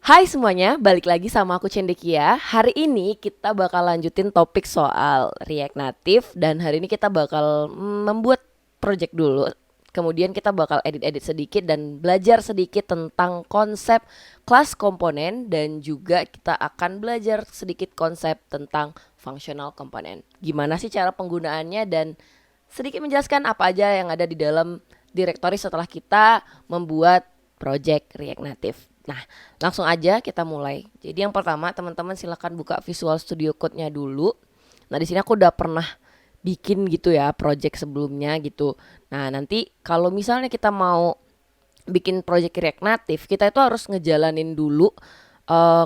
Hai semuanya, balik lagi sama aku Cendekia. Hari ini kita bakal lanjutin topik soal React Native dan hari ini kita bakal membuat project dulu. Kemudian kita bakal edit-edit sedikit dan belajar sedikit tentang konsep kelas komponen dan juga kita akan belajar sedikit konsep tentang functional komponen. Gimana sih cara penggunaannya dan sedikit menjelaskan apa aja yang ada di dalam directory setelah kita membuat project React Native. Nah, langsung aja kita mulai. Jadi yang pertama, teman-teman silakan buka Visual Studio Code-nya dulu. Nah, di sini aku udah pernah bikin gitu ya project sebelumnya gitu. Nah, nanti kalau misalnya kita mau bikin project React Native, kita itu harus ngejalanin dulu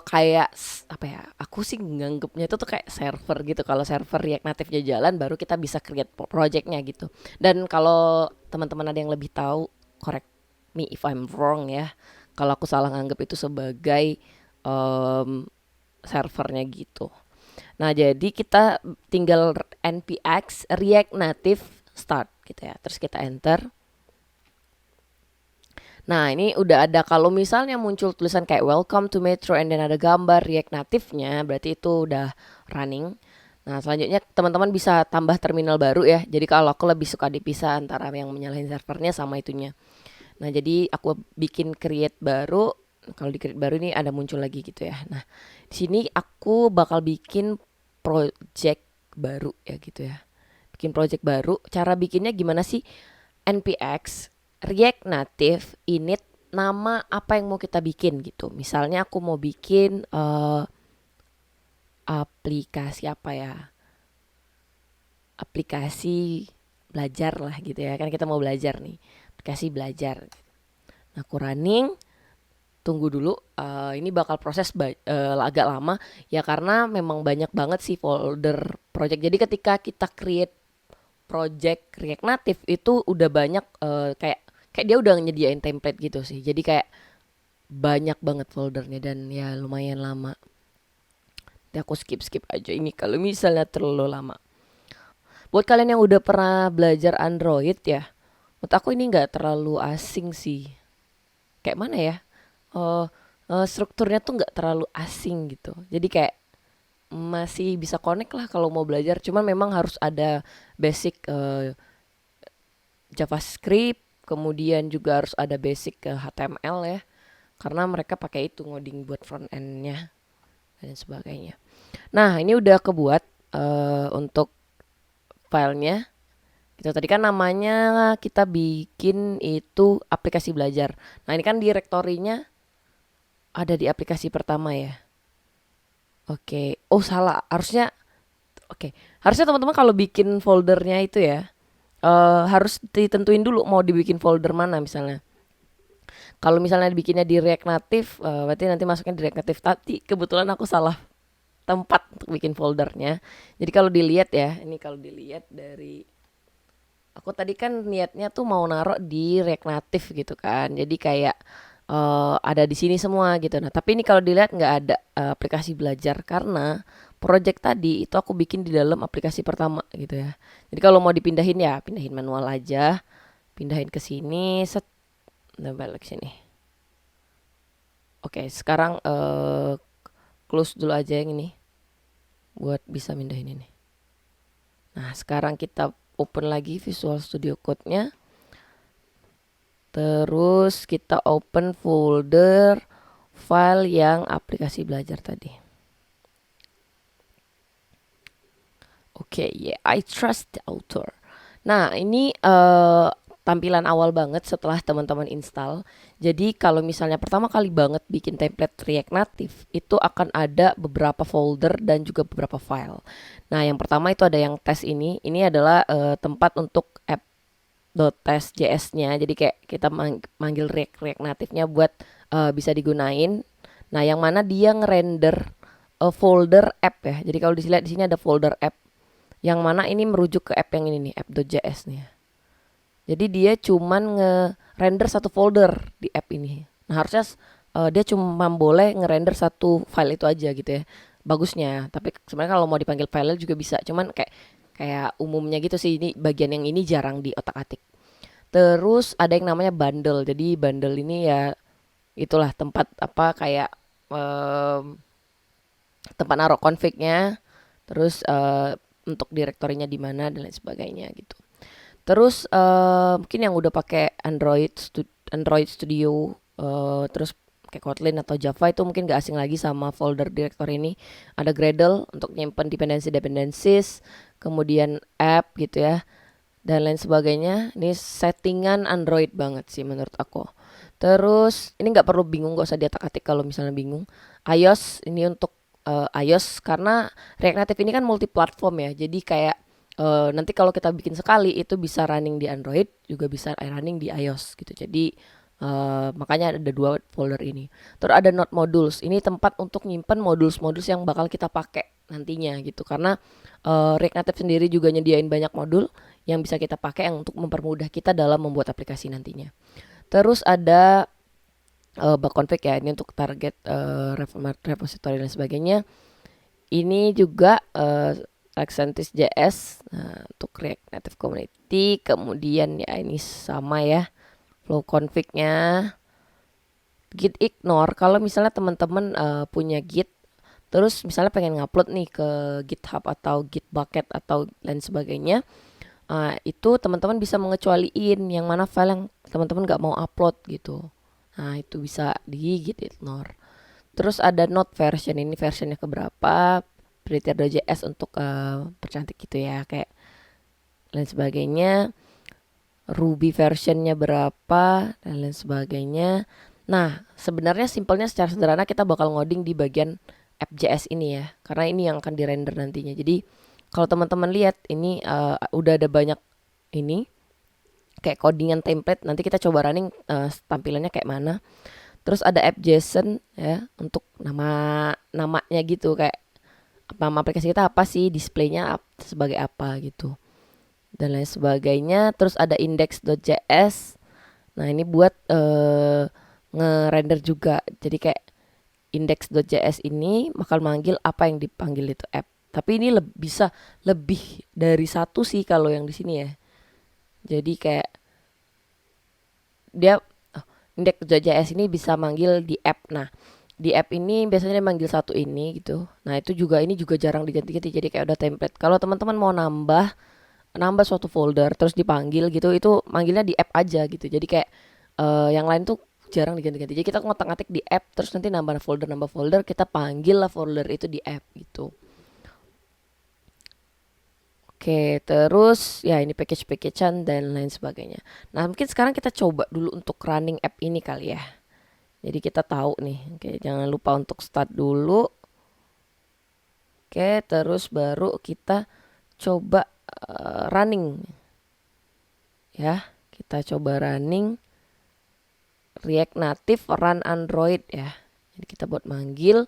kayak apa ya? Aku sih nganggepnya itu tuh kayak server gitu. Kalau server React Native-nya jalan, baru kita bisa create project-nya gitu. Dan kalau teman-teman ada yang lebih tahu, correct me if I'm wrong ya. Kalau aku salah nganggep itu sebagai em, servernya gitu. Nah, jadi kita tinggal npx React Native start gitu ya. Terus kita enter. Nah, ini udah ada kalau misalnya muncul tulisan kayak welcome to Metro and then ada gambar React Native-nya, berarti itu udah running. Nah, selanjutnya teman-teman bisa tambah terminal baru ya. Jadi kalau aku lebih suka dipisah antara yang menyalahin servernya sama itunya. Nah, jadi aku bikin create baru. Kalau di create baru ini ada muncul lagi gitu ya. Nah, di sini aku bakal bikin project baru ya gitu ya. Bikin project baru. Cara bikinnya gimana sih? npx React Native init nama apa yang mau kita bikin gitu. Misalnya aku mau bikin aplikasi apa ya? Aplikasi belajar lah gitu ya. Kan kita mau belajar nih. Aplikasi belajar. Nah, aku running. Tunggu dulu, ini bakal proses agak lama ya karena memang banyak banget sih folder project. Jadi ketika kita create project React Native itu udah banyak kayak kayak dia udah nyediain template gitu sih. Jadi kayak banyak banget foldernya dan ya lumayan lama. Jadi aku skip aja ini kalau misalnya terlalu lama. Buat kalian yang udah pernah belajar Android ya, menurut aku ini nggak terlalu asing sih. Kayak mana ya? eh strukturnya tuh nggak terlalu asing gitu. Jadi kayak masih bisa connect lah kalau mau belajar. Cuman memang harus ada basic JavaScript, kemudian juga harus ada basic HTML ya. Karena mereka pakai itu ngoding buat front end-nya dan sebagainya. Nah, ini udah kebuat untuk filenya. Itu tadi kan namanya kita bikin itu aplikasi belajar. Nah, ini kan direktorinya ada di aplikasi pertama ya. Oke. Oh, salah. Harusnya oke. Harusnya teman-teman kalau bikin foldernya itu ya, harus ditentuin dulu mau dibikin folder mana misalnya. Kalau misalnya dibikinnya di React Native, berarti nanti masuknya di React Native. Tadi kebetulan aku salah tempat untuk bikin foldernya. Jadi kalau dilihat ya, ini kalau dilihat dari aku tadi kan niatnya tuh mau naruh di React Native gitu kan. Jadi kayak ada di sini semua gitu. Nah, tapi ini kalau dilihat nggak ada aplikasi belajar karena project tadi itu aku bikin di dalam aplikasi pertama gitu ya. Jadi kalau mau dipindahin ya pindahin manual aja, pindahin ke sini, set, dan balik sini. Oke, sekarang close dulu aja yang ini buat bisa mindahin ini. Nah, sekarang kita open lagi Visual Studio Code-nya. Terus kita open folder file yang aplikasi belajar tadi. Oke, yeah, I trust the author. Nah, ini tampilan awal banget setelah teman-teman install. Jadi kalau misalnya pertama kali banget bikin template React Native, itu akan ada beberapa folder dan juga beberapa file. Nah, yang pertama itu ada yang tes ini. Ini adalah tempat untuk app.test.js-nya. Jadi kayak kita manggil React Native-nya buat bisa digunain. Nah, yang mana dia ngerender folder app ya. Jadi kalau dilihat di sini ada folder app yang mana ini merujuk ke app yang ini nih, app.js nih. Jadi dia cuman nge-render satu folder di app ini. Nah, harusnya dia cuma boleh nge-render satu file itu aja gitu ya. Bagusnya. Tapi sebenarnya kalau mau dipanggil file juga bisa. Cuman kayak kayak umumnya gitu sih, ini bagian yang ini jarang di otak-atik. Terus ada yang namanya bundle. Jadi bundle ini ya itulah tempat apa kayak em, tempat naruh config-nya, terus untuk direktorinya di mana dan lain sebagainya gitu. Terus mungkin yang udah pakai Android Studio, terus kayak Kotlin atau Java itu mungkin gak asing lagi sama folder directory ini. Ada Gradle untuk nyimpen dependencies, kemudian app gitu ya, dan lain sebagainya. Ini settingan Android banget sih menurut aku. Terus ini nggak perlu bingung, gak usah diatak-atik kalau misalnya bingung. iOS ini untuk iOS karena React Native ini kan multi platform ya. Jadi kayak nanti kalau kita bikin sekali itu bisa running di Android juga bisa running di iOS gitu. Jadi makanya ada dua folder ini. Terus ada Node Modules. Ini tempat untuk nyimpen modules-modules yang bakal kita pakai nantinya gitu. Karena React Native sendiri juga nyediain banyak modul yang bisa kita pakai yang untuk mempermudah kita dalam membuat aplikasi nantinya. Terus ada bug config ya, ini untuk target repository dan sebagainya. Ini juga Accentist JS untuk React Native Community. Kemudian ya ini sama ya, flow config-nya. Git ignore kalau misalnya teman-teman punya Git, terus misalnya pengen ngupload nih ke GitHub atau Gitbucket atau lain sebagainya. Itu teman-teman bisa mengecualiin yang mana file yang teman-teman nggak mau upload gitu. Nah itu bisa di git ignore. Terus ada node version, ini versionnya keberapa, prettier.js untuk percantik gitu ya, kayak lain sebagainya. Ruby versionnya berapa dan lain sebagainya. Nah sebenarnya simpelnya secara sederhana kita bakal ngoding di bagian app.js ini ya, karena ini yang akan dirender nantinya. Jadi kalau teman-teman lihat ini udah ada banyak ini kayak codingan template. Nanti kita coba running tampilannya kayak mana. Terus ada app.json ya untuk namanya gitu, kayak nama aplikasi kita apa sih, displaynya sebagai apa gitu dan lain sebagainya. Terus ada index.js. Nah ini buat nge-render juga. Jadi kayak index.js ini bakal manggil apa yang dipanggil itu app. Tapi ini bisa lebih dari satu sih kalau yang di sini ya. Jadi kayak dia index.js ini bisa manggil di app. Nah di app ini biasanya manggil satu ini gitu. Nah itu juga, ini juga jarang diganti-ganti, jadi kayak udah template. Kalau teman-teman mau nambah suatu folder terus dipanggil gitu, itu manggilnya di app aja gitu. Jadi kayak yang lain tuh jarang diganti-ganti. Jadi kita ngotak-ngatik di app, terus nanti nambah folder, kita panggil lah folder itu di app gitu. Oke, terus ya ini package-packagean dan lain sebagainya. Nah mungkin sekarang kita coba dulu untuk running app ini kali ya. Jadi kita tahu nih. Oke, jangan lupa untuk start dulu. Oke, terus baru kita coba running. Ya, kita coba running React Native run Android ya. Jadi kita buat manggil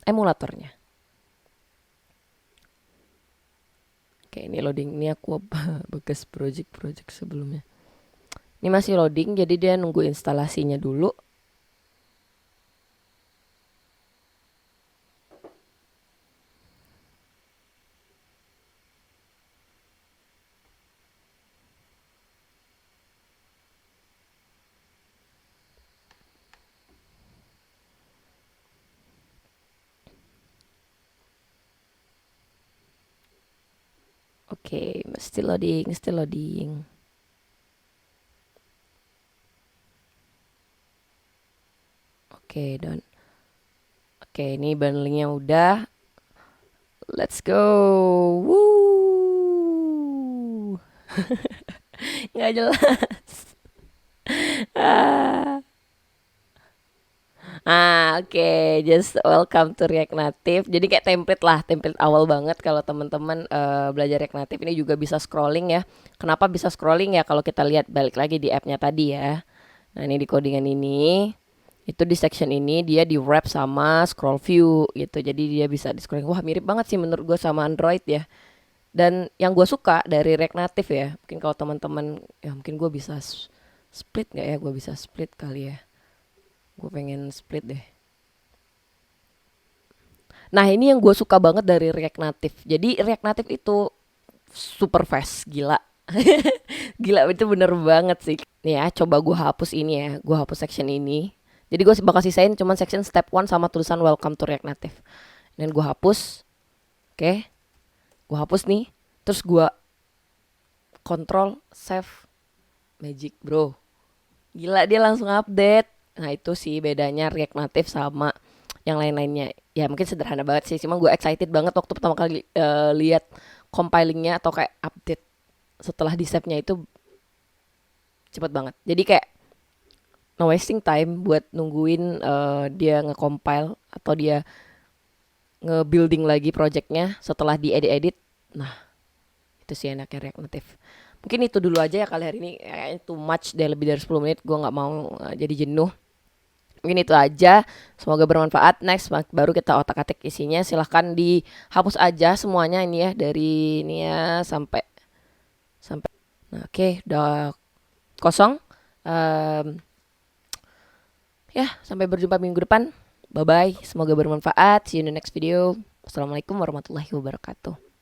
emulatornya. Oke, ini loading. Ini aku bekas project sebelumnya. Ini masih loading, jadi dia nunggu instalasinya dulu. Oke, still loading. Oke, done. Oke, ini bundlingnya udah. Let's go. Woo. Nggak jelas. ah. Oke. Just welcome to React Native. Jadi kayak template awal banget kalau teman-teman belajar React Native. Ini juga bisa scrolling ya. Kenapa bisa scrolling ya? Kalau kita lihat balik lagi di app-nya tadi ya. Nah, ini di codingan ini. Itu di section ini dia di wrap sama scroll view gitu. Jadi dia bisa di scrolling. Wah, mirip banget sih menurut gue sama Android ya. Dan yang gue suka dari React Native ya, mungkin kalau teman-teman ya mungkin gue bisa split nggak ya? Gue bisa split kali ya. Gue pengen split deh. Nah ini yang gue suka banget dari React Native. Jadi React Native itu super fast, gila. Gila, itu bener banget sih. Nih ya, coba gue hapus ini ya. Gue hapus section ini. Jadi gue bakal sisain cuman section step 1 sama tulisan welcome to React Native. Dan gue hapus. Oke. Gue hapus nih. Terus gue control save. Magic bro. Gila dia langsung update. Nah itu sih bedanya React Native sama yang lain-lainnya. Ya mungkin sederhana banget sih. Cuma gue excited banget waktu pertama kali lihat compilingnya atau kayak update setelah di save-nya itu cepet banget. Jadi kayak no wasting time buat nungguin dia nge-compile atau dia nge-building lagi projectnya setelah diedit-edit. Nah itu sih enaknya React Native. Mungkin itu dulu aja ya kali hari ini. Kayaknya too much deh, lebih dari 10 menit. Gue gak mau jadi jenuh. Mungkin itu aja. Semoga bermanfaat. Next baru kita otak-atik isinya. Silahkan dihapus aja semuanya ini ya. Dari ini ya sampai. Nah, oke, udah kosong. Ya, sampai berjumpa minggu depan. Bye-bye. Semoga bermanfaat. See you in the next video. Assalamualaikum warahmatullahi wabarakatuh.